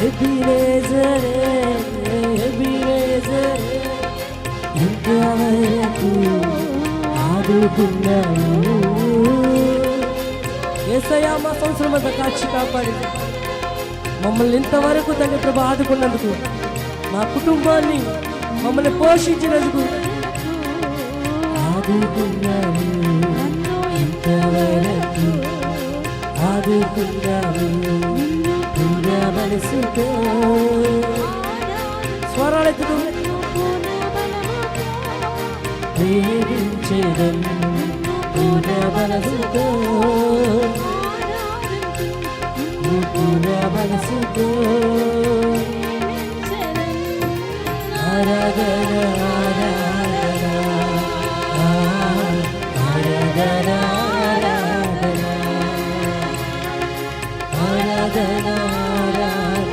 ఎబినేజరే ఎబినేజరే ఇంతవరకు ఆదుకున్నావు యేసయ్యా. మా సంవత్సరం అంతా కాచి కాపాడి మమ్మల్ని ఇంతవరకు తండ్రి ప్రభు ఆదుకున్నందుకు, మా కుటుంబాన్ని మమ్మల్ని పోషించినందుకు ఆదుకున్నావు, ఇంతవరకు ఆదుకున్నావు పూర్ణ మనసుతో. స్వరాలెత్తుతూ ప్రేమించేదం పూర్ణ మనసుతో, పూర్ణ మనసుతో ఆరాధన